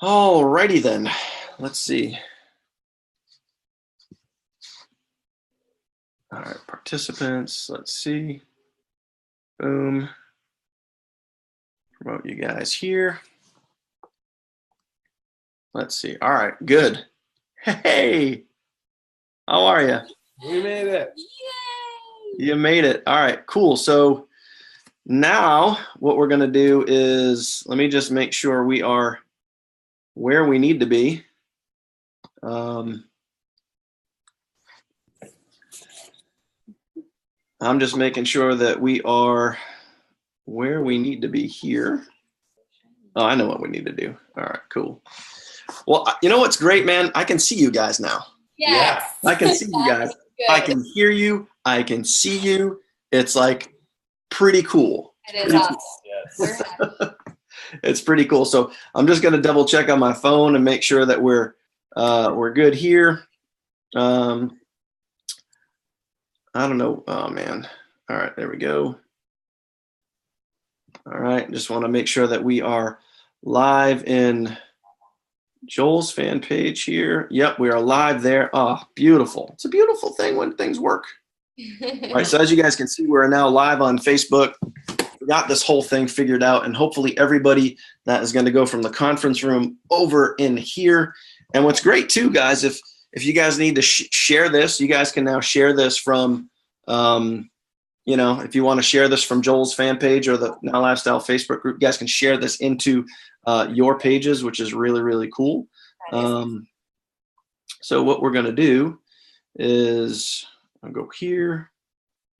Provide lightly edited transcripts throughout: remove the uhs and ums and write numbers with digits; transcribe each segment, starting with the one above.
All righty then. Let's see. All right, participants. Let's see. Boom. Promote you guys here. Let's see. All right, good. Hey, how are you? We made it. Yay! You made it. All right, cool. So now what we're going to do is, let me just make sure we are where we need to be. I'm just making sure that we are where we need to be here. Oh, I know what we need to do. All right, cool. Well, you know what's great, man? I can see you guys now. Yes. I can see you guys. I can hear you. I can see you. It's like pretty cool. It is awesome. Yes. We're happy. It's pretty cool. So I'm just going to double check on my phone and make sure that we're good here. I don't know. Oh man. All right, there we go. All right, just want to make sure that we are live in Joel's fan page here. Yep, we are live there. Oh, beautiful. It's a beautiful thing when things work. All right, so as you guys can see, we're now live on Facebook. We got this whole thing figured out, and hopefully everybody that is going to go from the conference room over in here. And what's great too, guys, if you guys need to share this, you guys can now share this from, if you want to share this from Joel's fan page or the Now Lifestyle Facebook group, you guys can share this into your pages, which is really, really cool. So what we're going to do is I'll go here,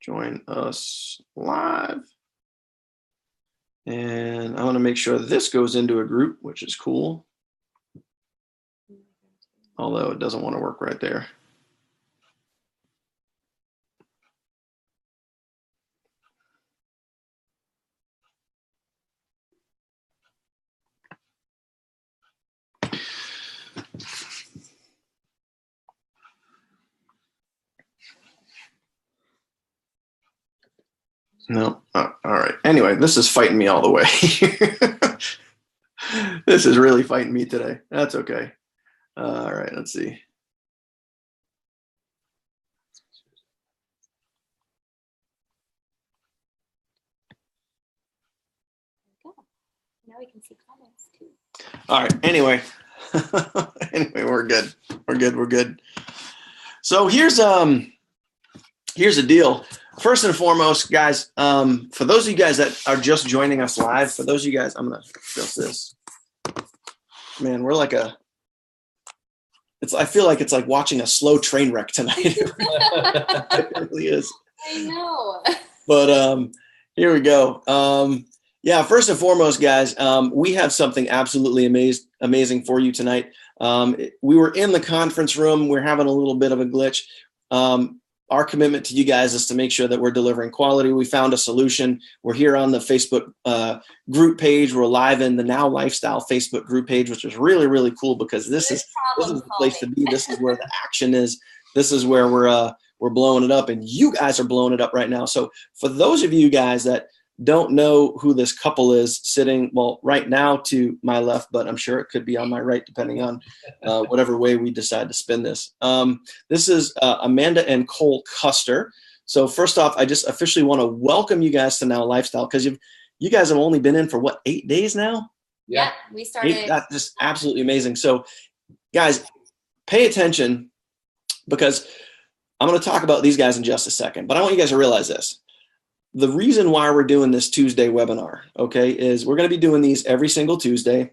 join us live. And I want to make sure this goes into a group, which is cool. Although it doesn't want to work right there. No. Oh, all right. Anyway, this is fighting me all the way. This is really fighting me today. That's okay. All right. Let's see. Now we can see comments too. All right. Anyway, we're good. We're good. So here's the deal. First and foremost, guys, for those of you guys that are just joining us live, for those of you guys, I'm going to adjust this. Man, we're like I feel like it's like watching a slow train wreck tonight. It really is. I know. But here we go. Yeah, first and foremost, guys, we have something absolutely amazing for you tonight. We were in the conference room. We're having a little bit of a glitch. Our commitment to you guys is to make sure that we're delivering quality. We found a solution. We're here on the Facebook group page. We're live in the Now Lifestyle Facebook group page, which is really, really cool because this is the place to be. This is where the action is. This is where we're blowing it up, and you guys are blowing it up right now. So for those of you guys that don't know who this couple is sitting, well, right now to my left, but I'm sure it could be on my right, depending on whatever way we decide to spin this. This is Amanda and Cole Custer. So first off, I just officially want to welcome you guys to Now Lifestyle because you guys have only been in for what, 8 days now? Yeah, we started. That's just absolutely amazing. So guys, pay attention because I'm going to talk about these guys in just a second, but I want you guys to realize this. The reason why we're doing this Tuesday webinar, okay, is we're going to be doing these every single Tuesday,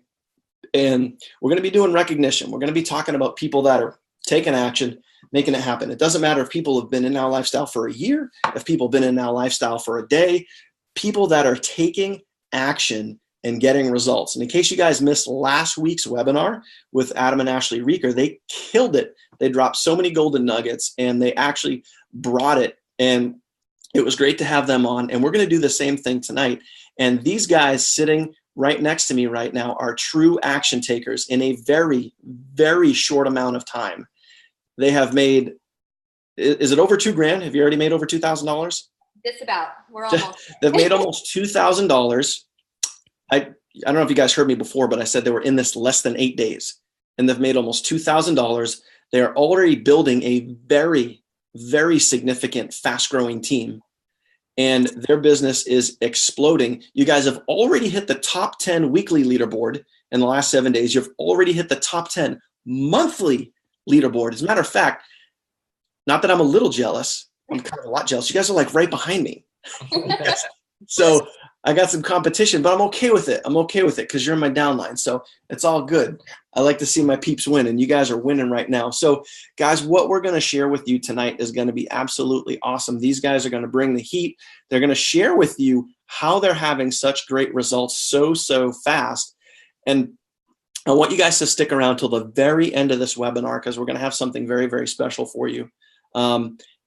and we're going to be doing recognition. We're going to be talking about people that are taking action, making it happen. It doesn't matter if people have been in Now Lifestyle for a year, if people have been in Now Lifestyle for a day, people that are taking action and getting results. And in case you guys missed last week's webinar with Adam and Ashley Reeker, they killed it. They dropped so many golden nuggets, and they actually brought it, and it was great to have them on, and we're going to do the same thing tonight. And these guys sitting right next to me right now are true action takers in a very, very short amount of time. They have made, is it over $2,000? Have you already made over $2,000? Just about. We're almost. They've made almost $2,000. I don't know if you guys heard me before, but I said they were in this less than 8 days, and they've made almost $2,000. They are already building a very, very significant, fast-growing team, and their business is exploding. You guys have already hit the top 10 weekly leaderboard in the last 7 days. You've already hit the top 10 monthly leaderboard. As a matter of fact, not that I'm a little jealous, I'm kind of a lot jealous. You guys are like right behind me. So I got some competition, but I'm okay with it. I'm okay with it because you're in my downline. So it's all good. I like to see my peeps win, and you guys are winning right now. So guys, what we're going to share with you tonight is going to be absolutely awesome. These guys are going to bring the heat. They're going to share with you how they're having such great results so fast. And I want you guys to stick around till the very end of this webinar because we're going to have something very, very special for you.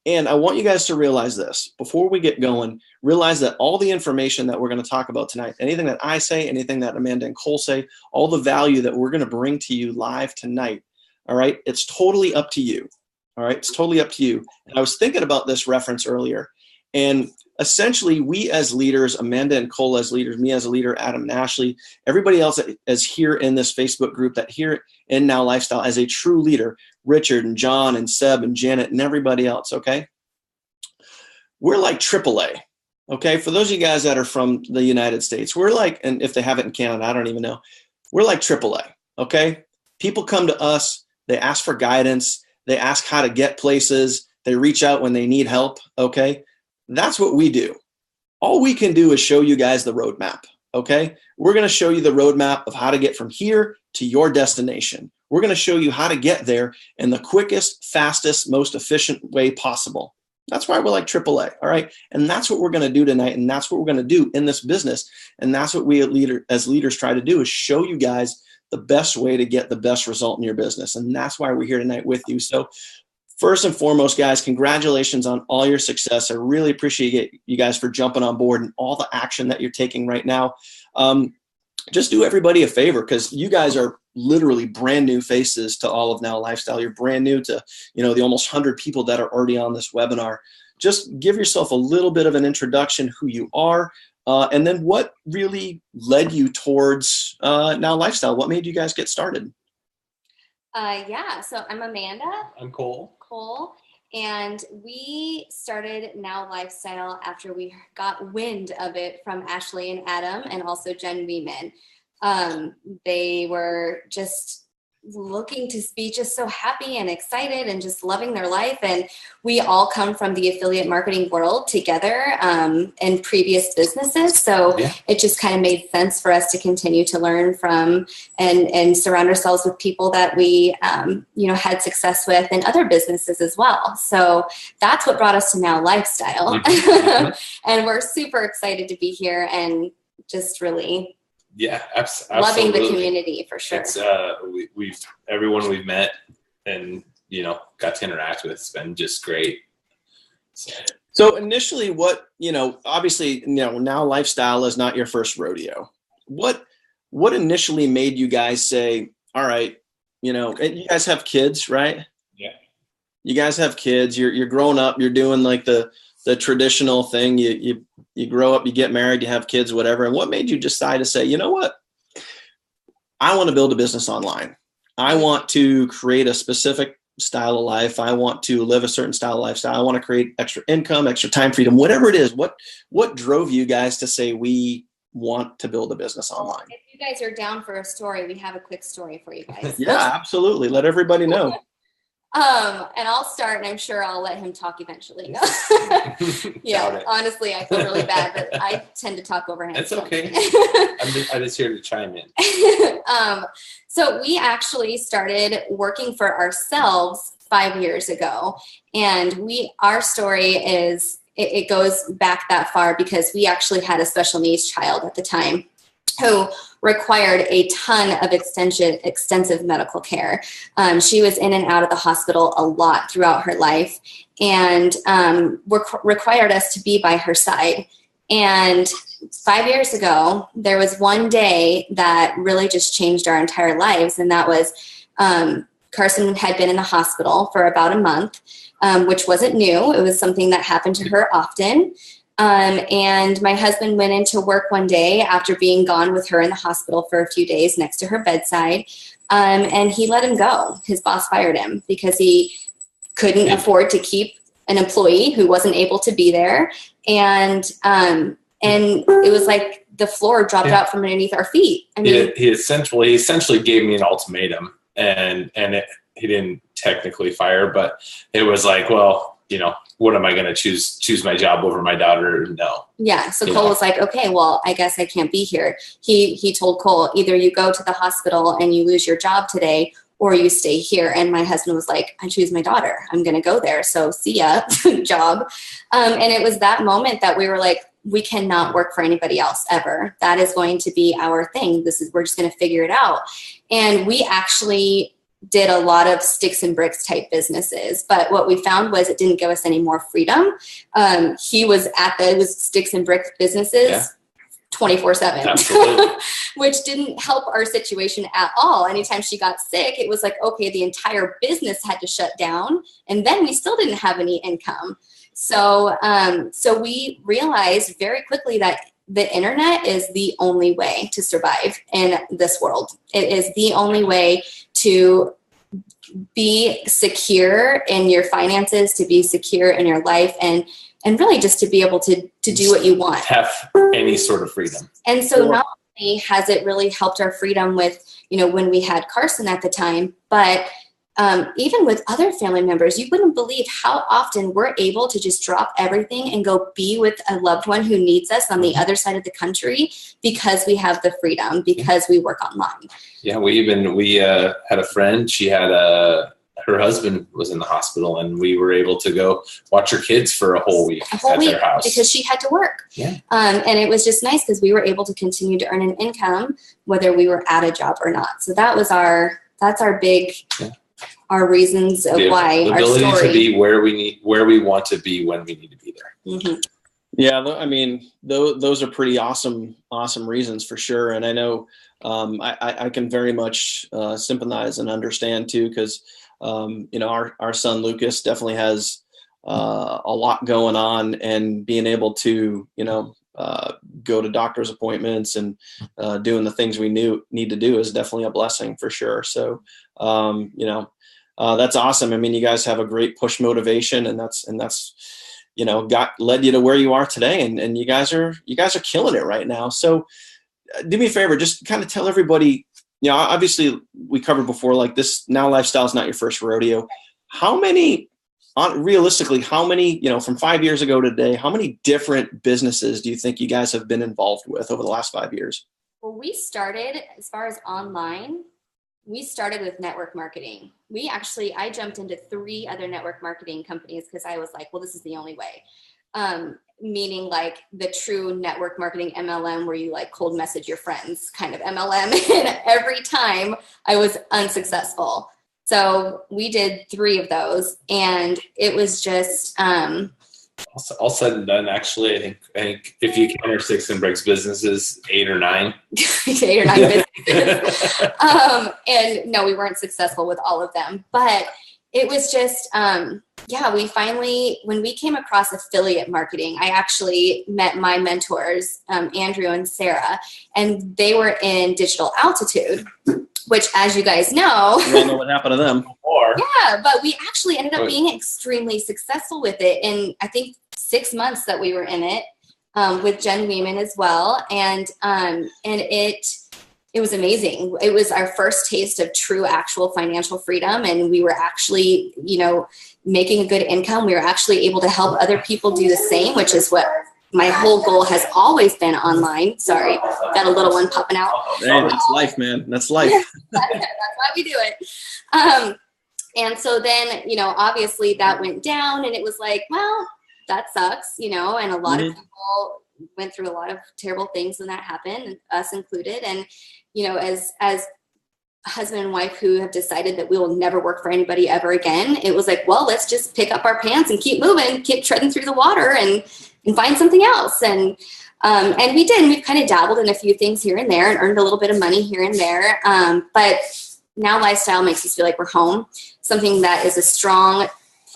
And I want you guys to realize this. Before we get going, realize that all the information that we're going to talk about tonight, anything that I say, anything that Amanda and Cole say, all the value that we're going to bring to you live tonight, all right, it's totally up to you. All right, it's totally up to you. And I was thinking about this reference earlier. And essentially, we as leaders, Amanda and Cole as leaders, me as a leader, Adam and Ashley, everybody else that is here in this Facebook group that here in Now Lifestyle as a true leader, Richard and John and Seb and Janet and everybody else, okay? We're like AAA, okay? For those of you guys that are from the United States, we're like, and if they have it in Canada, I don't even know. We're like AAA, okay? People come to us, they ask for guidance, they ask how to get places, they reach out when they need help, okay? That's what we do. All we can do is show you guys the roadmap, okay? We're going to show you the roadmap of how to get from here to your destination. We're going to show you how to get there in the quickest, fastest, most efficient way possible. That's why we're like AAA, all right? And that's what we're going to do tonight, and that's what we're going to do in this business. And that's what we as leaders try to do is show you guys the best way to get the best result in your business. And that's why we're here tonight with you. So first and foremost, guys, congratulations on all your success. I really appreciate you guys for jumping on board and all the action that you're taking right now. Just do everybody a favor because you guys are literally brand new faces to all of Now Lifestyle. You're brand new to, the almost 100 people that are already on this webinar. Just give yourself a little bit of an introduction, who you are, and then what really led you towards Now Lifestyle. What made you guys get started? Yeah, so I'm Amanda. I'm Cole. And we started Now Lifestyle after we got wind of it from Ashley and Adam and also Jen Weeman. They were just looking to be just so happy and excited and just loving their life. And we all come from the affiliate marketing world together in previous businesses. So it just kind of made sense for us to continue to learn from and surround ourselves with people that we, had success with in other businesses as well. So that's what brought us to Now Lifestyle. And we're super excited to be here and just really absolutely loving the community for sure. It's everyone we've met and got to interact with has been just great. So initially, obviously, Now Lifestyle is not your first rodeo. What initially made you guys say, all right, and you guys have kids, right? Yeah. You guys have kids. You're growing up. You're doing like the traditional thing. You grow up, you get married, you have kids, whatever. And what made you decide to say, you know what? I want to build a business online. I want to create a specific style of life. I want to live a certain style of lifestyle. I want to create extra income, extra time freedom, whatever it is. What drove you guys to say we want to build a business online? If you guys are down for a story, we have a quick story for you guys. Yeah, absolutely. Let everybody know. And I'll start, and I'm sure I'll let him talk eventually. Yeah, honestly, I feel really bad, but I tend to talk over him. That's okay. I'm just here to chime in. So we actually started working for ourselves 5 years ago, and our story is it goes back that far because we actually had a special needs child at the time who required a ton of extensive medical care. She was in and out of the hospital a lot throughout her life and required us to be by her side. And 5 years ago, there was one day that really just changed our entire lives, and that was Carson had been in the hospital for about a month, which wasn't new. It was something that happened to her often. And my husband went into work one day after being gone with her in the hospital for a few days next to her bedside. And he let him go. His boss fired him because he couldn't afford to keep an employee who wasn't able to be there. And it was like the floor dropped out from underneath our feet. I mean, he essentially gave me an ultimatum, and he didn't technically fire, but it was like, well, what am I going to choose my job over my daughter? No. Yeah. So Cole was like, okay, well, I guess I can't be here. He told Cole, either you go to the hospital and you lose your job today, or you stay here. And my husband was like, I choose my daughter. I'm going to go there. So see ya, job. And it was that moment that we were like, we cannot work for anybody else ever. That is going to be our thing. We're just going to figure it out. And we actually did a lot of sticks and bricks type businesses, but what we found was it didn't give us any more freedom. He was it was sticks and brick businesses 24/7, which didn't help our situation at all. Anytime she got sick, it was like, okay, the entire business had to shut down, and then we still didn't have any income. So we realized very quickly that the internet is the only way to survive in this world. It is the only way to be secure in your finances, to be secure in your life, and really just to be able to do what you want. Have any sort of freedom. And so not only has it really helped our freedom with, when we had Carson at the time, but even with other family members, you wouldn't believe how often we're able to just drop everything and go be with a loved one who needs us on the other side of the country because we have the freedom, because we work online. Yeah, we had a friend. She had her husband was in the hospital, and we were able to go watch her kids for a whole week at their house because she had to work. Yeah, and it was just nice because we were able to continue to earn an income whether we were at a job or not. So that's our big. Yeah. Our reasons of why the ability to be where we want to be when we need to be there. Mm-hmm. Yeah, I mean, those are pretty awesome reasons for sure. And I know I can very much sympathize and understand too, because our son Lucas definitely has a lot going on, and being able to go to doctor's appointments and doing the things we need to do is definitely a blessing for sure. So that's awesome. I mean, you guys have a great push motivation, and that's led you to where you are today. And you guys are killing it right now. So do me a favor, just kind of tell everybody, obviously we covered before, like this Now Lifestyle is not your first rodeo. Realistically, how many, from 5 years ago to today, how many different businesses do you think you guys have been involved with over the last 5 years? Well, we started, as far as online, we started with network marketing. I jumped into 3 other network marketing companies because I was like, well, this is the only way. Meaning like the true network marketing MLM, where you like cold message your friends kind of MLM. And every time I was unsuccessful. So we did 3 of those, and it was just all said and done. Actually, I think if you count our sticks and bricks businesses, 8 or 9. 8 or 9 businesses. And no, we weren't successful with all of them, but it was just, we finally, when we came across affiliate marketing, I actually met my mentors, Andrew and Sarah, and they were in Digital Altitude, which, as you guys know, we all know what happened to them. Yeah, but we actually ended up being extremely successful with it in, I think, 6 months that we were in it, with Jen Weeman as well, and it was amazing. It was our first taste of true, actual financial freedom, and we were actually, making a good income. We were actually able to help other people do the same, which is what my whole goal has always been online. Sorry, got a little one popping out. Hey, that's life, man. That's life. That's why we do it. And so then, obviously that went down, and it was like, well, that sucks, and a lot of people went through a lot of terrible things when that happened, us included. And, as husband and wife who have decided that we will never work for anybody ever again, it was like, well, let's just pick up our pants and keep moving, keep treading through the water and find something else. And we did. And we've kind of dabbled in a few things here and there and earned a little bit of money here and there. But Now Lifestyle makes us feel like we're home, something that is a strong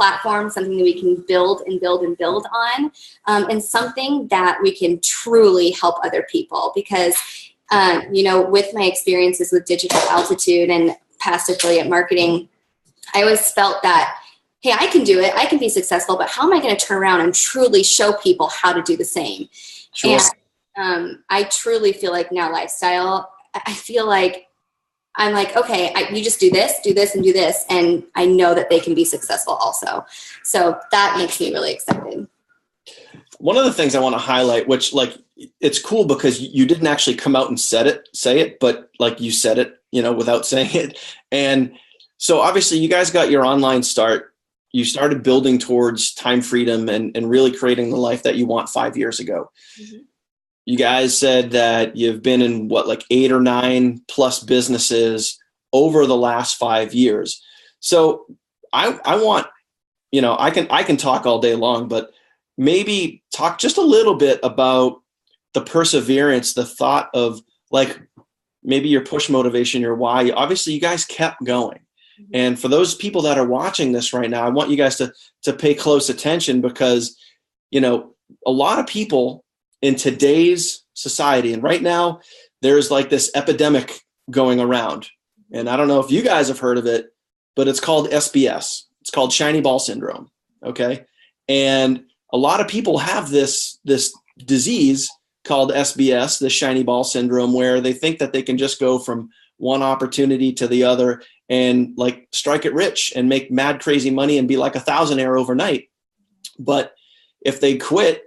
platform, something that we can build and build and build on, and something that we can truly help other people. Because, with my experiences with Digital Altitude and past affiliate marketing, I always felt that, hey, I can do it. I can be successful, but how am I going to turn around and truly show people how to do the same? Sure. And I truly feel like Now Lifestyle, I feel like I'm like, okay, you just do this, and do this. And I know that they can be successful also. So that makes me really excited. One of the things I want to highlight, which like, it's cool because you didn't actually come out and say it, but like you said it, without saying it. And so obviously you guys got your online start. You started building towards time freedom and really creating the life that you want 5 years ago. Mm-hmm. You guys said that you've been in 8 or 9 plus businesses over the last 5 years. So I want, I can talk all day long, but maybe talk just a little bit about the perseverance, the thought of like maybe your push motivation, your why. Obviously you guys kept going. Mm-hmm. And for those people that are watching this right now, I want you guys to pay close attention because, a lot of people in today's society, and right now there's like this epidemic going around. And I don't know if you guys have heard of it, but it's called SBS. It's called shiny ball syndrome. Okay. And a lot of people have this disease called SBS, the shiny ball syndrome, where they think that they can just go from one opportunity to the other and like strike it rich and make mad crazy money and be like a thousandaire overnight. But if they quit,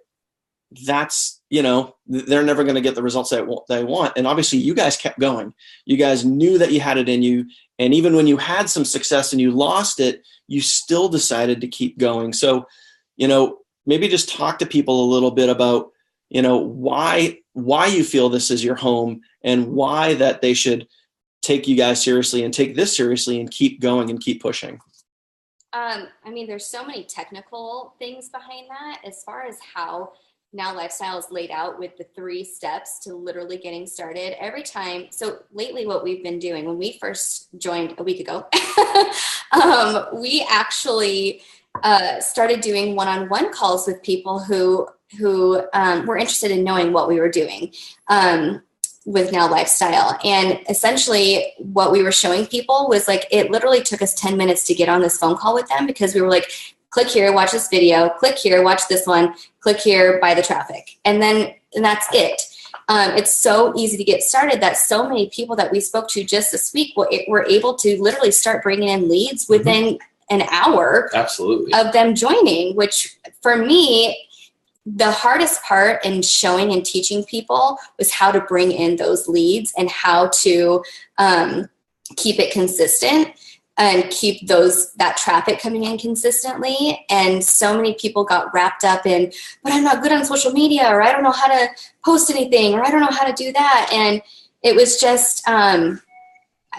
that's, they're never going to get the results they want. And obviously you guys kept going. You guys knew that you had it in you. And even when you had some success and you lost it, you still decided to keep going. So, maybe just talk to people a little bit about, why you feel this is your home and why that they should take you guys seriously and take this seriously and keep going and keep pushing. There's so many technical things behind that as far as how Now Lifestyle is laid out with the 3 steps to literally getting started every time. So lately what we've been doing, when we first joined a week ago, we actually started doing one-on-one calls with people who were interested in knowing what we were doing with Now Lifestyle. And essentially what we were showing people was like, it literally took us 10 minutes to get on this phone call with them because we were like, click here, watch this video, click here, watch this one, click here, buy the traffic. And that's it. It's so easy to get started that so many people that we spoke to just this week were able to literally start bringing in leads within an hour. Absolutely. Of them joining, which for me, the hardest part in showing and teaching people was how to bring in those leads and how to keep it consistent and keep that traffic coming in consistently. And so many people got wrapped up in, but I'm not good on social media, or I don't know how to post anything, or I don't know how to do that. And it was just,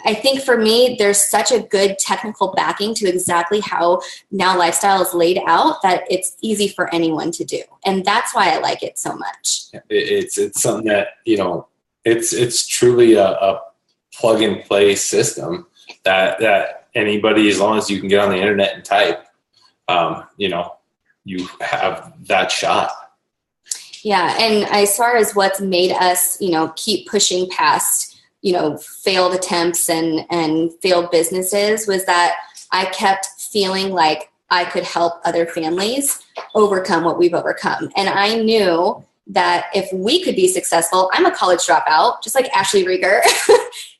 I think for me, there's such a good technical backing to exactly how Now Lifestyle is laid out that it's easy for anyone to do. And that's why I like it so much. It's something that, it's truly a plug and play system that anybody, as long as you can get on the internet and type, you have that shot. Yeah. And as far as what's made us, keep pushing past failed attempts and failed businesses was that I kept feeling like I could help other families overcome what we've overcome. And I knew that if we could be successful, I'm a college dropout, just like Ashley Rieger.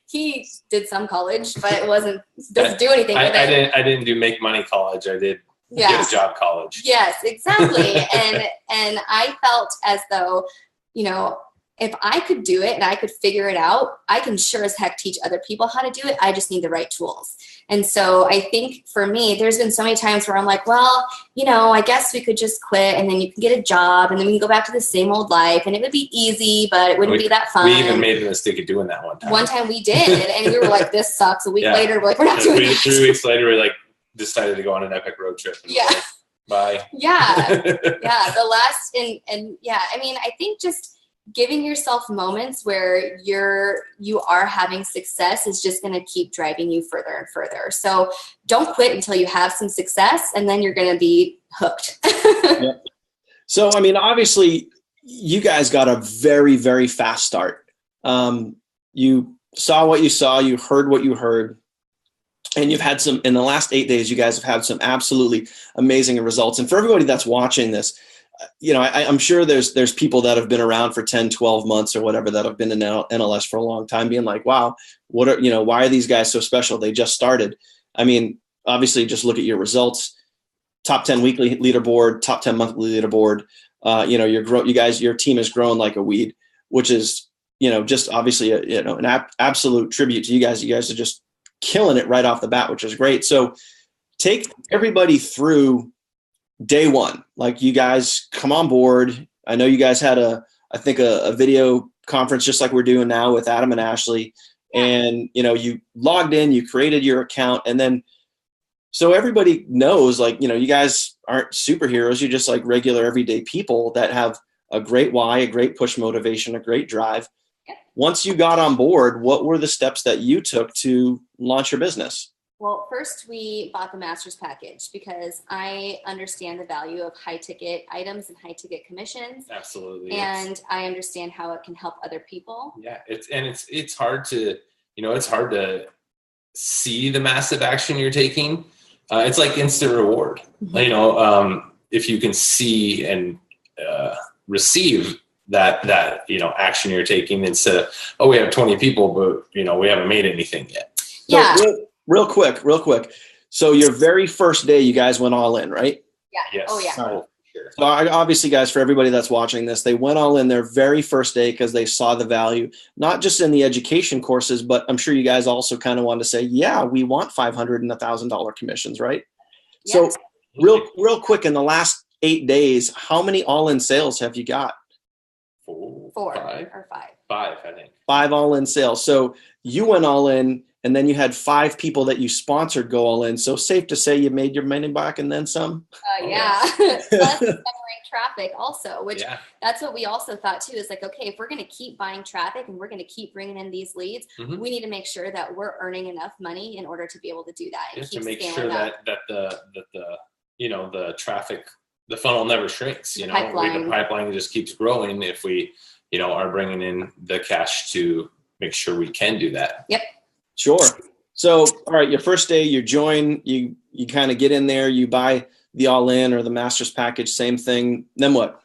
He did some college, but doesn't do anything with it. I didn't do make money college. I did get a job college. Yes, exactly. and I felt as though, if I could do it and I could figure it out, I can sure as heck teach other people how to do it. I just need the right tools. And so I think for me, there's been so many times where I'm like, well, I guess we could just quit and then you can get a job and then we can go back to the same old life and it would be easy, but it wouldn't be that fun. We even made the mistake of doing that one time. One time we did. And we were like, this sucks. A week later, we're like, we're not doing it. 3 weeks later, we decided to go on an epic road trip. And bye. Yeah. Yeah. The last, I think just giving yourself moments where you are having success is just going to keep driving you further and further. So don't quit until you have some success, and then you're going to be hooked. Yep. So, I mean, obviously you guys got a very, very fast start. You saw what you saw, you heard what you heard, and you've had some, in the last 8 days, you guys have had some absolutely amazing results. And for everybody that's watching this, you know, I'm sure there's people that have been around for 10, 12 months or whatever that have been in NLS for a long time being like, wow, why are these guys so special? They just started. I mean, obviously just look at your results, top 10 weekly leaderboard, top 10 monthly leaderboard. Your team has grown like a weed, which is, just obviously an absolute tribute to you guys. You guys are just killing it right off the bat, which is great. So take everybody through day one. Like, you guys come on board. I know you guys had a video conference just like we're doing now with Adam and Ashley. And, you logged in, you created your account, and then so everybody knows, like, you guys aren't superheroes. You're just like regular everyday people that have a great why, a great push motivation, a great drive. Once you got on board, what were the steps that you took to launch your business? Well, first we bought the master's package because I understand the value of high ticket items and high ticket commissions. Absolutely. And I understand how it can help other people. Yeah. It's hard to, it's hard to see the massive action you're taking. It's like instant reward. Mm-hmm. If you can see and receive that action you're taking, instead of, oh, we have 20 people, but we haven't made anything yet. Yeah. So real quick. So your very first day, you guys went all in, right? Yeah. Yes. Oh yeah. Sure. So obviously, guys, for everybody that's watching this, they went all in their very first day because they saw the value, not just in the education courses, but I'm sure you guys also kind of wanted to say, yeah, we want $500 and $1,000 commissions, right? Yes. So real quick, in the last 8 days, how many all-in sales have you got? Four or five. Five, I think. 5 all-in sales. So you went all in, and then you had 5 people that you sponsored go all in. So safe to say you made your money back and then some? Yeah. Plus generating traffic also, which that's what we also thought too, is like, okay, if we're going to keep buying traffic and we're going to keep bringing in these leads, mm-hmm. we need to make sure that we're earning enough money in order to be able to do that. And keep to make sure that the traffic, the funnel never shrinks. The pipeline just keeps growing if we, are bringing in the cash to make sure we can do that. Yep. Sure. So, all right, your first day, you join, you kind of get in there, you buy the all-in or the master's package, same thing. Then what?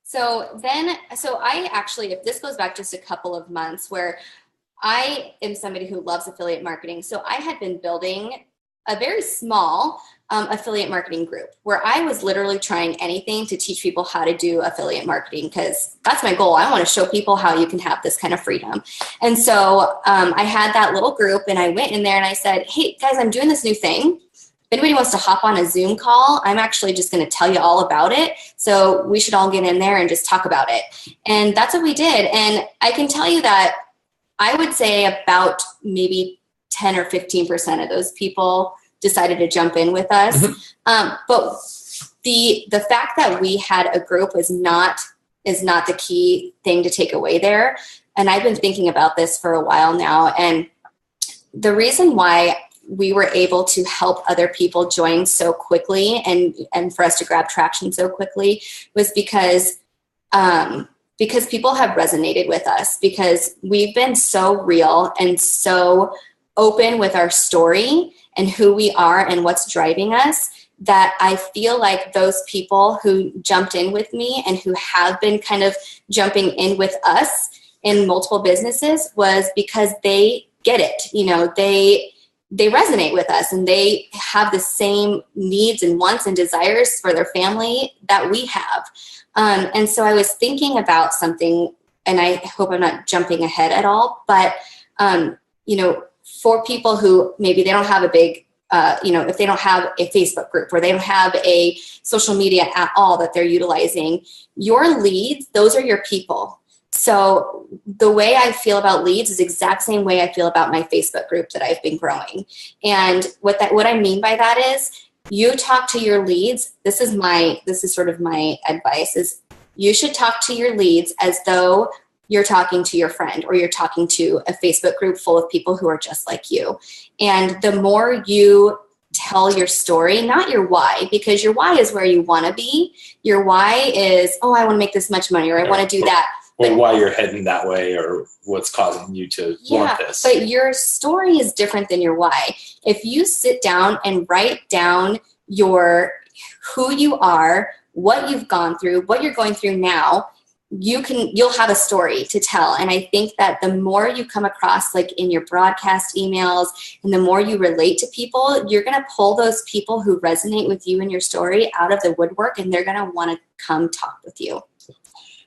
So I actually, if this goes back just a couple of months, where I am somebody who loves affiliate marketing. So I had been building a very small affiliate marketing group where I was literally trying anything to teach people how to do affiliate marketing, because that's my goal. I want to show people how you can have this kind of freedom. And so I had that little group, and I went in there and I said, hey guys, I'm doing this new thing. If anybody wants to hop on a Zoom call, I'm actually just going to tell you all about it. So we should all get in there and just talk about it. And that's what we did. And I can tell you that I would say about maybe 10 or 15% of those people decided to jump in with us. Mm-hmm. But the fact that we had a group is not the key thing to take away there. And I've been thinking about this for a while now. And the reason why we were able to help other people join so quickly and for us to grab traction so quickly was because people have resonated with us, because we've been so real and so open with our story and who we are and what's driving us, that I feel like those people who jumped in with me and who have been kind of jumping in with us in multiple businesses was because they get it. They resonate with us, and they have the same needs and wants and desires for their family that we have. And so I was thinking about something, and I hope I'm not jumping ahead at all, but for people who maybe they don't have a big, if they don't have a Facebook group or they don't have a social media at all that they're utilizing, your leads, those are your people. So the way I feel about leads is the exact same way I feel about my Facebook group that I've been growing. And what I mean by that is, you talk to your leads. This is sort of my advice, is you should talk to your leads as though you're talking to your friend, or you're talking to a Facebook group full of people who are just like you. And the more you tell your story, not your why, because your why is where you want to be. Your why is, oh, I want to make this much money, or I want to do that. Or why you're heading that way, or what's causing you to want this. But your story is different than your why. If you sit down and write down who you are, what you've gone through, what you're going through now, you'll have a story to tell. And I think that the more you come across, like in your broadcast emails, and the more you relate to people, you're going to pull those people who resonate with you and your story out of the woodwork, and they're going to want to come talk with you.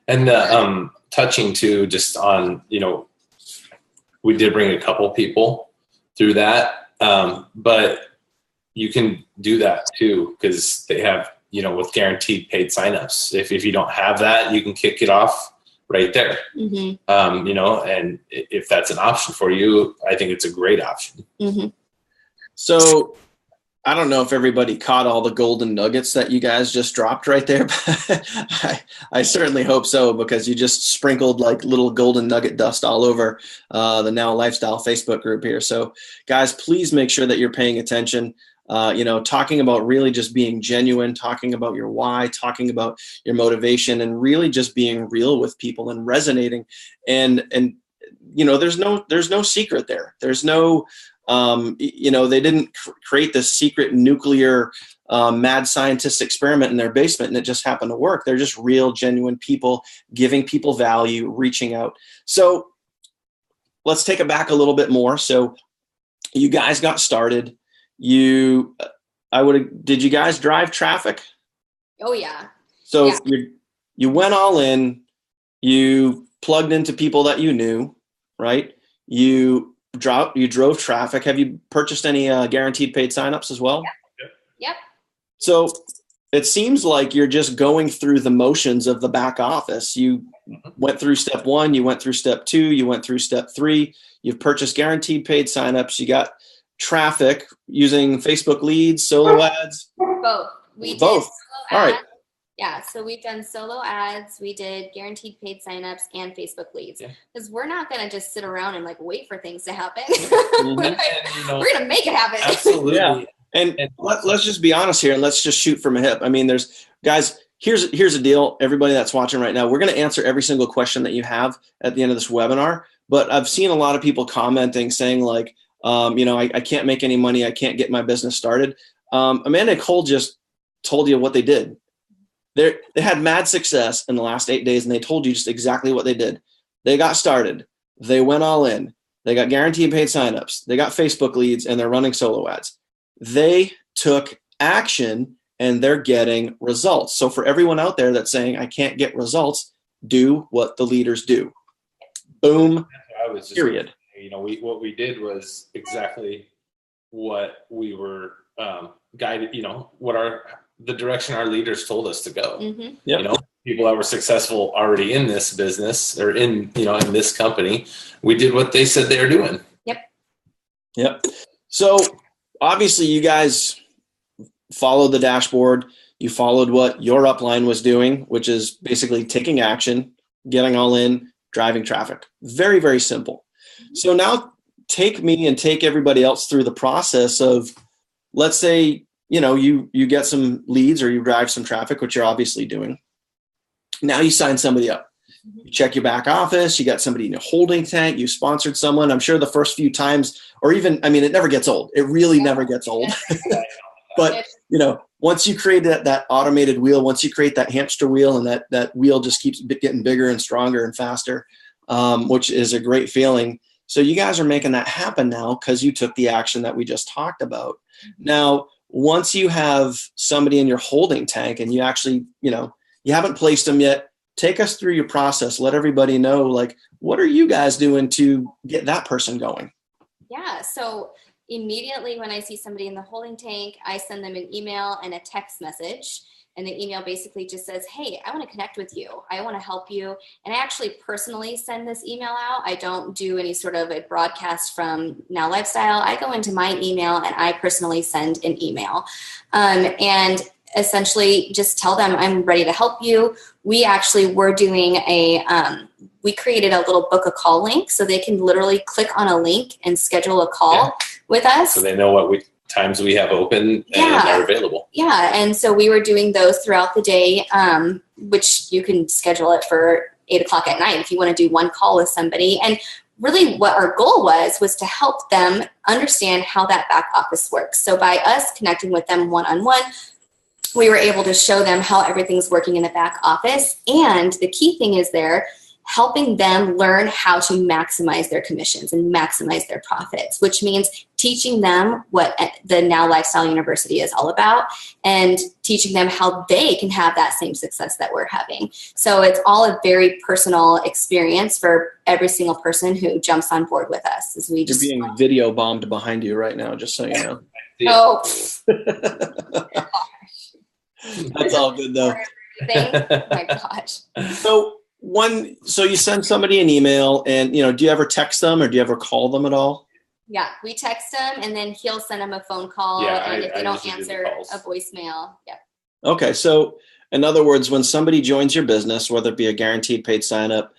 And touching too, just on, we did bring a couple people through that, but you can do that too, because they have, with guaranteed paid signups. If you don't have that, you can kick it off right there. Mm-hmm. And if that's an option for you, I think it's a great option. Mm-hmm. So I don't know if everybody caught all the golden nuggets that you guys just dropped right there, but I certainly hope so, because you just sprinkled like little golden nugget dust all over the Now Lifestyle Facebook group here. So guys, please make sure that you're paying attention. Talking about really just being genuine, talking about your why, talking about your motivation, and really just being real with people and resonating. And there's no secret there. There's no, they didn't create this secret nuclear mad scientist experiment in their basement and it just happened to work. They're just real, genuine people giving people value, reaching out. So let's take it back a little bit more. So you guys got started. Did you guys drive traffic? Oh yeah. So you went all in, you plugged into people that you knew, right? You drove traffic. Have you purchased any guaranteed paid signups as well? Yep. So it seems like you're just going through the motions of the back office. You went through step 1, you went through step 2, you went through step 3, you've purchased guaranteed paid signups, you got traffic using Facebook leads, solo ads? Both. We did both. All right. Yeah, so we've done solo ads, we did guaranteed paid signups, and Facebook leads. Because we're not going to just sit around and wait for things to happen. Mm-hmm. We're going to make it happen. Absolutely. Yeah. And let's just be honest here, and let's just shoot from a hip. I mean, here's a deal. Everybody that's watching right now, we're going to answer every single question that you have at the end of this webinar. But I've seen a lot of people commenting saying like, I can't make any money. I can't get my business started. Amanda and Cole just told you what they did. They had mad success in the last 8 days, and they told you just exactly what they did. They got started. They went all in. They got guaranteed paid signups. They got Facebook leads, and they're running solo ads. They took action, and they're getting results. So for everyone out there that's saying, I can't get results, do what the leaders do. Boom. Period. What we did was exactly what we were guided, the direction our leaders told us to go. Mm-hmm. Yep. People that were successful already in this business or in this company, we did what they said they were doing. Yep. So obviously you guys followed the dashboard. You followed what your upline was doing, which is basically taking action, getting all in, driving traffic. Very, very simple. So now take me and take everybody else through the process of, let's say, you get some leads or you drive some traffic, which you're obviously doing. Now you sign somebody up. You check your back office. You got somebody in your holding tank. You sponsored someone. I'm sure the first few times, or even, it never gets old. It really never gets old. But, once you create that automated wheel, once you create that hamster wheel, and that wheel just keeps getting bigger and stronger and faster, which is a great feeling. So you guys are making that happen now because you took the action that we just talked about. Now, once you have somebody in your holding tank and you actually, you haven't placed them yet, take us through your process. Let everybody know, what are you guys doing to get that person going? Yeah. So immediately when I see somebody in the holding tank, I send them an email and a text message. And the email basically just says, hey, I want to connect with you. I want to help you. And I actually personally send this email out. I don't do any sort of a broadcast from Now Lifestyle. I go into my email and I personally send an email. And essentially just tell them, I'm ready to help you. We actually were doing we created a little book a call link so they can literally click on a link and schedule a call with us. So they know what times we have open and are available. Yeah. And so we were doing those throughout the day, which you can schedule it for 8 o'clock at night if you want to do one call with somebody. And really what our goal was to help them understand how that back office works. So by us connecting with them one-on-one, we were able to show them how everything's working in the back office. And the key thing is helping them learn how to maximize their commissions and maximize their profits, which means teaching them what the Now Lifestyle University is all about and teaching them how they can have that same success that we're having. So it's all a very personal experience for every single person who jumps on board with us. As we You're being video bombed behind you right now, just so you know. Oh, that's all good though. Oh my gosh. So you send somebody an email, and do you ever text them or do you ever call them at all? Yeah, we text them and then he'll send them a phone call. Yeah, and if they don't usually answer, do a voicemail. Yep. Okay, so in other words, when somebody joins your business, whether it be a guaranteed paid sign up,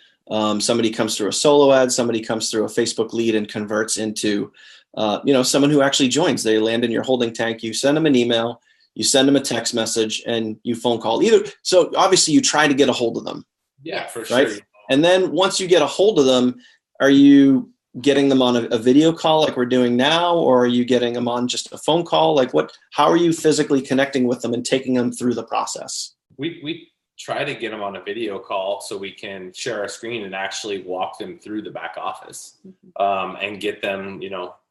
somebody comes through a solo ad, somebody comes through a Facebook lead and converts into someone who actually joins. They land in your holding tank. You send them an email, you send them a text message, and you phone call. So obviously you try to get a hold of them. Yeah, for right? sure. And then once you get a hold of them, are you getting them on a video call like we're doing now, or are you getting them on just a phone call? Like how are you physically connecting with them and taking them through the process? We try to get them on a video call so we can share our screen and actually walk them through the back office, and get them,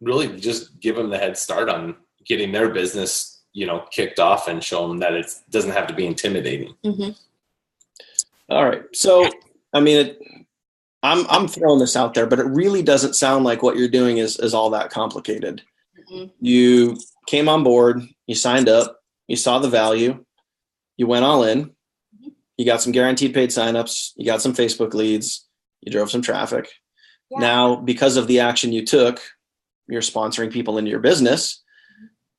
really just give them the head start on getting their business, kicked off, and show them that it doesn't have to be intimidating. Mm-hmm. All right. So, I'm throwing this out there, but it really doesn't sound like what you're doing is all that complicated. Mm-hmm. You came on board, you signed up, you saw the value, you went all in, you got some guaranteed paid signups, you got some Facebook leads, you drove some traffic. Yeah. Now, because of the action you took, you're sponsoring people into your business.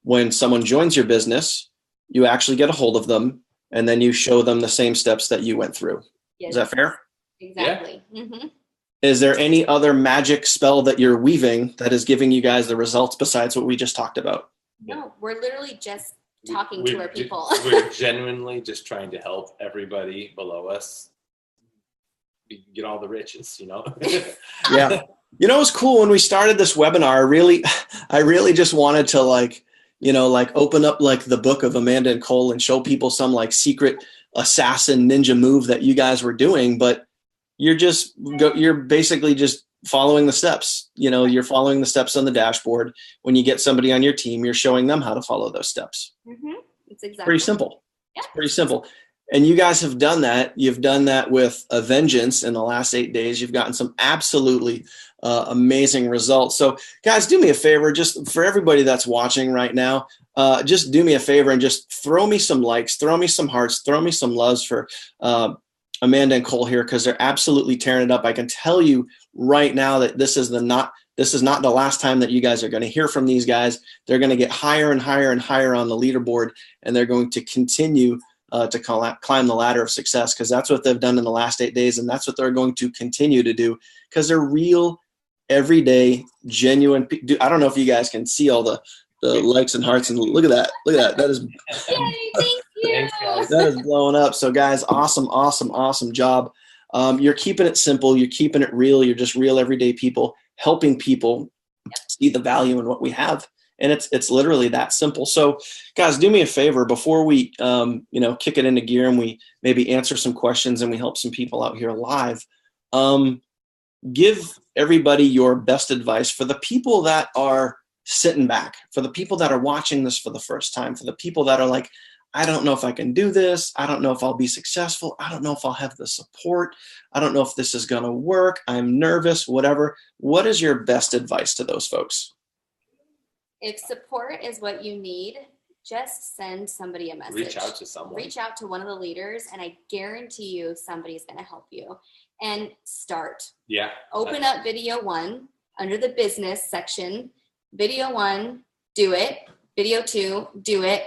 When someone joins your business, you actually get a hold of them, and then you show them the same steps that you went through. Yes. Is that fair? Exactly. Yeah. Mm-hmm. Is there any other magic spell that you're weaving that is giving you guys the results besides what we just talked about? No, we're literally just talking to our people. We're genuinely just trying to help everybody below us get all the riches, Yeah. It was cool when we started this webinar. I really just wanted to open up the book of Amanda and Cole and show people some secret assassin ninja move that you guys were doing, but you're basically just following the steps. You're following the steps on the dashboard. When you get somebody on your team, you're showing them how to follow those steps. Mm-hmm. It's exactly pretty simple. Yeah. It's pretty simple. And you guys have done that. You've done that with a vengeance in the last 8 days. You've gotten some absolutely amazing results. So guys, do me a favor, just for everybody that's watching right now, just do me a favor and just throw me some likes, throw me some hearts, throw me some loves for Amanda and Cole here, because they're absolutely tearing it up. I can tell you right now that this is not the last time that you guys are going to hear from these guys. They're going to get higher and higher and higher on the leaderboard, and they're going to continue to climb the ladder of success, because that's what they've done in the last 8 days, and that's what they're going to continue to do, because they're real, everyday, genuine. I don't know if you guys can see all the likes and hearts, and look at that. That is Yay, thank you. Thanks, guys. That is blowing up. So guys, awesome job. You're keeping it simple. You're keeping it real. You're just real everyday people helping people see the value in what we have. And it's literally that simple. So guys, do me a favor before we, kick it into gear and we maybe answer some questions and we help some people out here live. Give everybody your best advice for the people that are sitting back, for the people that are watching this for the first time, for the people that are like, I don't know if I can do this. I don't know if I'll be successful. I don't know if I'll have the support. I don't know if this is going to work. I'm nervous, whatever. What is your best advice to those folks? If support is what you need, just send somebody a message. Reach out to someone. Reach out to one of the leaders, and I guarantee you somebody's going to help you. And start. Yeah. Open up video 1 under the business section. Video 1, do it. Video 2, do it.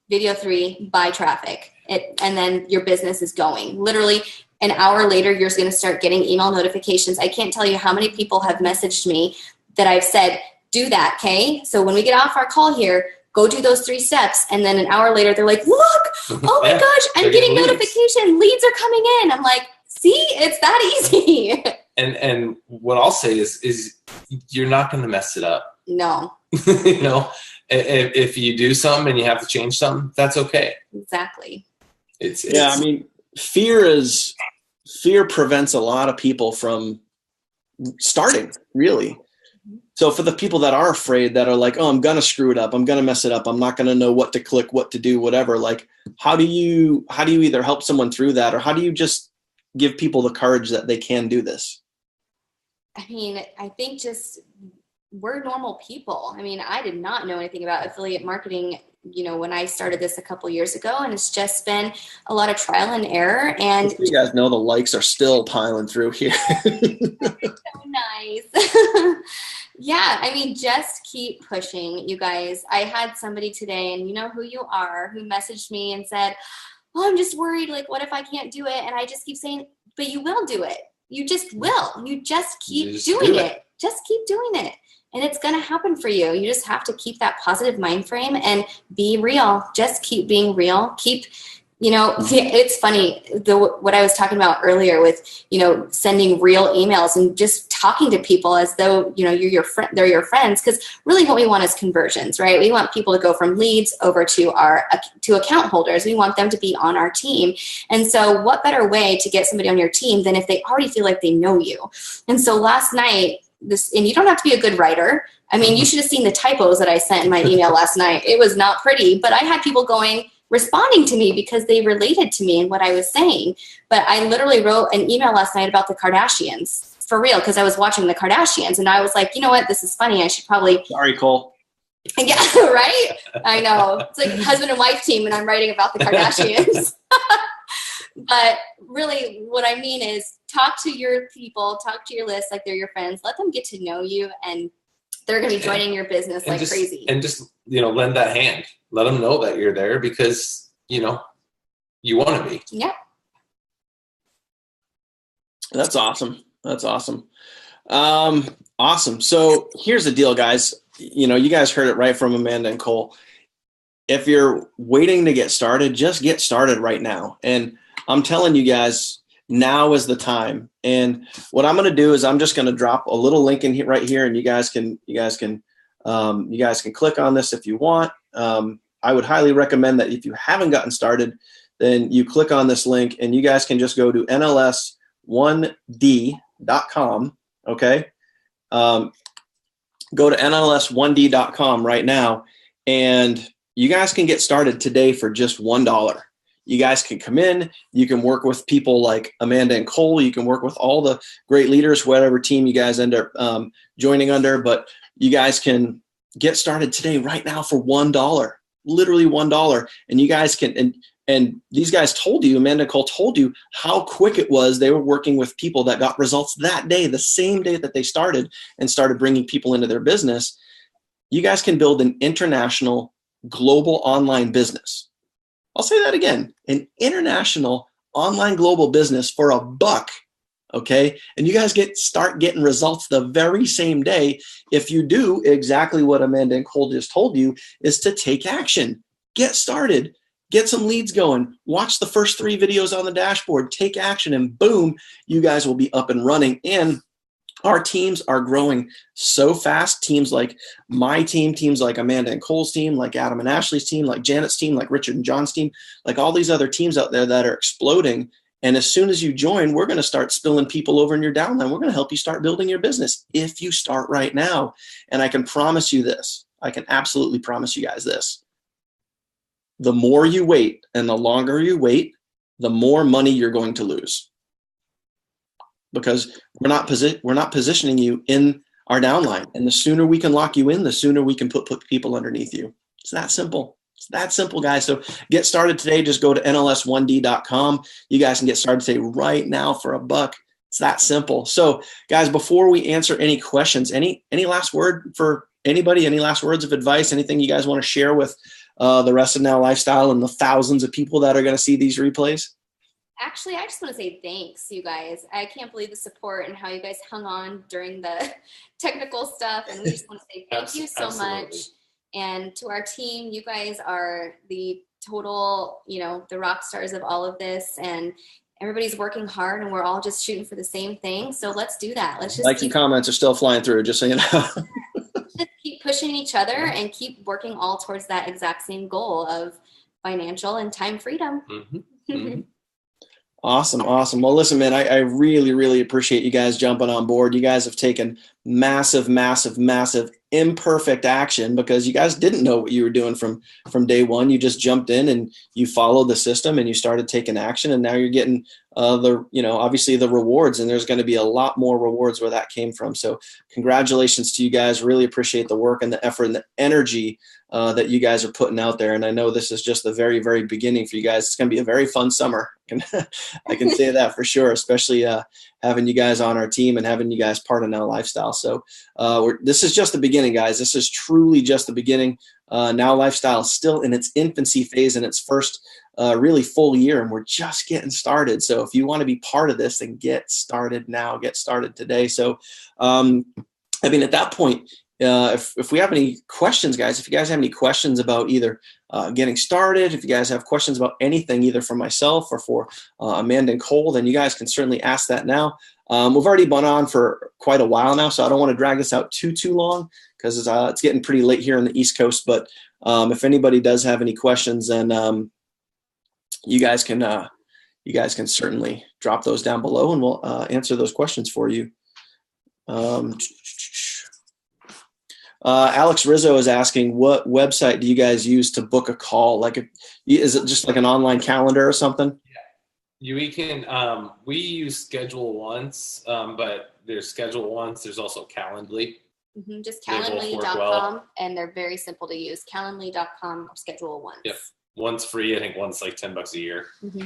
video 3, buy traffic. And then your business is going. Literally an hour later, you're going to start getting email notifications. I can't tell you how many people have messaged me that I've said, do that, okay? So when we get off our call here, go do those 3 steps. And then an hour later, they're like, look, oh my gosh, I'm getting notification. Leads are coming in. I'm like, see, it's that easy. And what I'll say is you're not going to mess it up. No. You know, if you do something and you have to change something, that's okay. Exactly. Yeah, I mean, fear prevents a lot of people from starting, really. So for the people that are afraid, that are like, oh, I'm going to screw it up, I'm going to mess it up, I'm not going to know what to click, what to do, whatever. Like, how do you either help someone through that, or how do you just give people the courage that they can do this? I mean, I think just we're normal people. I mean, I did not know anything about affiliate marketing, when I started this a couple years ago, and it's just been a lot of trial and error. And you guys know the likes are still piling through here. So nice. Yeah, I mean, just keep pushing, you guys. I had somebody today, and you know who you are, who messaged me and said, oh, I'm just worried, like, what if I can't do it? And I just keep saying, but you will do it. You just will. You just keep doing it. Just keep doing it. And it's going to happen for you. You just have to keep that positive mind frame and be real. Just keep being real. Keep, it's funny, what I was talking about earlier with, sending real emails and just talking to people as though, you're your friend, they're your friends. Because really what we want is conversions, right? We want people to go from leads over to account holders. We want them to be on our team. And so what better way to get somebody on your team than if they already feel like they know you? And so last night, and you don't have to be a good writer. I mean, you should have seen the typos that I sent in my email last night. It was not pretty, but I had people responding to me because they related to me and what I was saying. But I literally wrote an email last night about the Kardashians, for real, because I was watching the Kardashians, and I was like, you know what, this is funny. I should probably. Sorry, Cole. Yeah, right? I know. It's like husband and wife team, and I'm writing about the Kardashians. But really what I mean is talk to your people, talk to your list like they're your friends. Let them get to know you, and they're going to be joining your business like crazy. And just, lend that hand. Let them know that you're there because, you want to be. Yeah. That's awesome. That's awesome. Awesome. So here's the deal, guys. You guys heard it right from Amanda and Cole. If you're waiting to get started, just get started right now. And I'm telling you guys, now is the time. And what I'm going to do is I'm just going to drop a little link in here, right here, and you guys can click on this if you want. I would highly recommend that if you haven't gotten started, then you click on this link, and you guys can just go to NLS1D.com. Okay, go to NLS1D.com right now, and you guys can get started today for just $1. You guys can come in, you can work with people like Amanda and Cole, you can work with all the great leaders, whatever team you guys end up joining under, but you guys can get started today right now for $1, literally $1. And you guys can, and these guys told you, Amanda and Cole told you how quick it was. They were working with people that got results that day, the same day that they started bringing people into their business. You guys can build an international, global online business. I'll say that again, an international online global business for $1, okay? And you guys start getting results the very same day if you do exactly what Amanda and Cole just told you, is to take action. Get started, get some leads going, watch the first 3 videos on the dashboard, take action, and boom, you guys will be up and running. And our teams are growing so fast. Teams like my team, teams like Amanda and Cole's team, like Adam and Ashley's team, like Janet's team, like Richard and John's team, like all these other teams out there that are exploding. And as soon as you join, we're going to start spilling people over in your downline. We're going to help you start building your business if you start right now. And I can promise you this. I can absolutely promise you guys this. The more you wait and the longer you wait, the more money you're going to lose. Because we're not positioning you in our downline. And the sooner we can lock you in, the sooner we can put people underneath you. It's that simple. It's that simple, guys. So get started today. Just go to NLS1D.com. You guys can get started today right now for $1. It's that simple. So guys, before we answer any questions, any last word for anybody, any last words of advice, anything you guys want to share with the rest of Now Lifestyle and the thousands of people that are going to see these replays? Actually, I just want to say thanks, you guys. I can't believe the support and how you guys hung on during the technical stuff. And we just want to say thank you so much. And to our team, you guys are the total, the rock stars of all of this. And everybody's working hard and we're all just shooting for the same thing. So let's do that. Let's just likes and comments are still flying through, just so you know. Just keep pushing each other and keep working all towards that exact same goal of financial and time freedom. Mm-hmm. Mm-hmm. Awesome. Well, listen, man, I really, really appreciate you guys jumping on board. You guys have taken massive, massive, massive imperfect action because you guys didn't know what you were doing from day one. You just jumped in and you followed the system and you started taking action, and now you're getting obviously the rewards, and there's going to be a lot more rewards where that came from. So congratulations to you guys. Really appreciate the work and the effort and the energy that you guys are putting out there. And I know this is just the very, very beginning for you guys. It's going to be a very fun summer. I can say that for sure, especially having you guys on our team and having you guys part of Now Lifestyle. So this is just the beginning, guys. This is truly just the beginning. Now Lifestyle is still in its infancy phase in its first really full year, and we're just getting started. So if you want to be part of this, then get started now. Get started today. So, at that point, if we have any questions, guys, if you guys have any questions about either getting started, if you guys have questions about anything, either for myself or for Amanda and Cole, then you guys can certainly ask that now. We've already been on for quite a while now, so I don't want to drag this out too long because it's getting pretty late here on the East Coast. But if anybody does have any questions, then you guys can certainly drop those down below, and we'll answer those questions for you. Alex Rizzo is asking, what website do you guys use to book a call? Is it just like an online calendar or something? Yeah, we can. We use Schedule Once, but there's Schedule Once. There's also Calendly. Mm-hmm, just Calendly.com, and they're very simple to use. Calendly.com or Schedule Once. Yep, one's free. I think one's like $10 a year. Mm-hmm.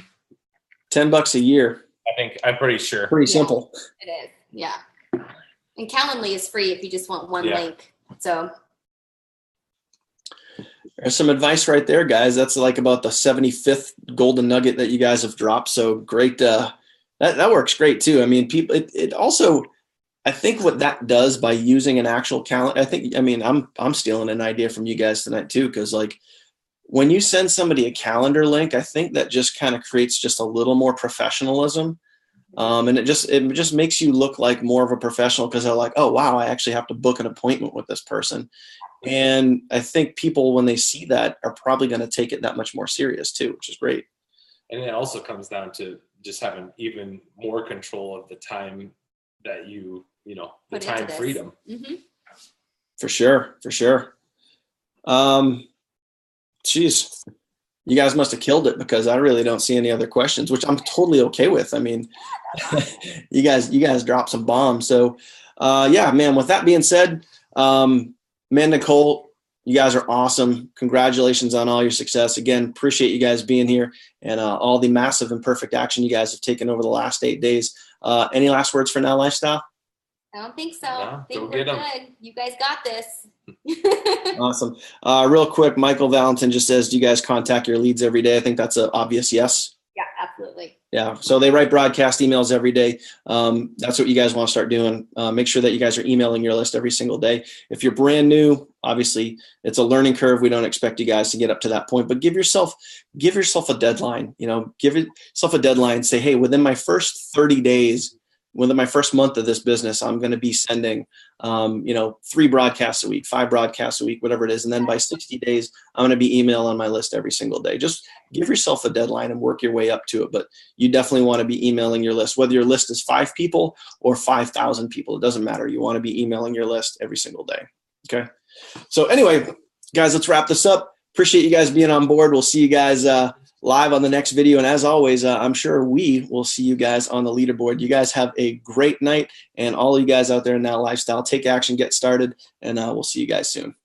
$10 a year. I'm pretty sure. Pretty simple. It is. Yeah, and Calendly is free if you just want one link. So there's some advice right there, guys. That's like about the 75th golden nugget that you guys have dropped. So great. That works great too. I mean, people, it also, I think what that does by using an actual calendar, I'm stealing an idea from you guys tonight too. Cause like when you send somebody a calendar link, I think that just kind of creates just a little more professionalism. And it just makes you look like more of a professional because they're like, oh, wow, I actually have to book an appointment with this person. And I think people, when they see that, are probably going to take it that much more serious too, which is great. And it also comes down to just having even more control of the time that the time freedom. Mm-hmm. For sure. Geez. You guys must have killed it because I really don't see any other questions, which I'm totally okay with. I mean, you guys dropped some bombs. So, man, with that being said, Amanda, Cole, you guys are awesome. Congratulations on all your success. Again, appreciate you guys being here and all the massive and perfect action you guys have taken over the last 8 days. Any last words for Now Lifestyle? I don't think so. No, I think we're good. You guys got this. Awesome. Real quick, Michael Valentin just says, do you guys contact your leads every day? I think that's an obvious yes. Yeah, absolutely. Yeah. So they write broadcast emails every day. That's what you guys want to start doing. Make sure that you guys are emailing your list every single day. If you're brand new, obviously it's a learning curve. We don't expect you guys to get up to that point, but give yourself a deadline. Give yourself a deadline. Say, hey, within my first 30 days, within my first month of this business, I'm going to be sending, 3 broadcasts a week, 5 broadcasts a week, whatever it is. And then by 60 days, I'm going to be email on my list every single day. Just give yourself a deadline and work your way up to it. But you definitely want to be emailing your list, whether your list is 5 people or 5,000 people. It doesn't matter. You want to be emailing your list every single day. Okay. So anyway, guys, let's wrap this up. Appreciate you guys being on board. We'll see you guys live on the next video. And as always, I'm sure we will see you guys on the leaderboard. You guys have a great night, and all of you guys out there in Now Lifestyle, take action, get started, and we'll see you guys soon.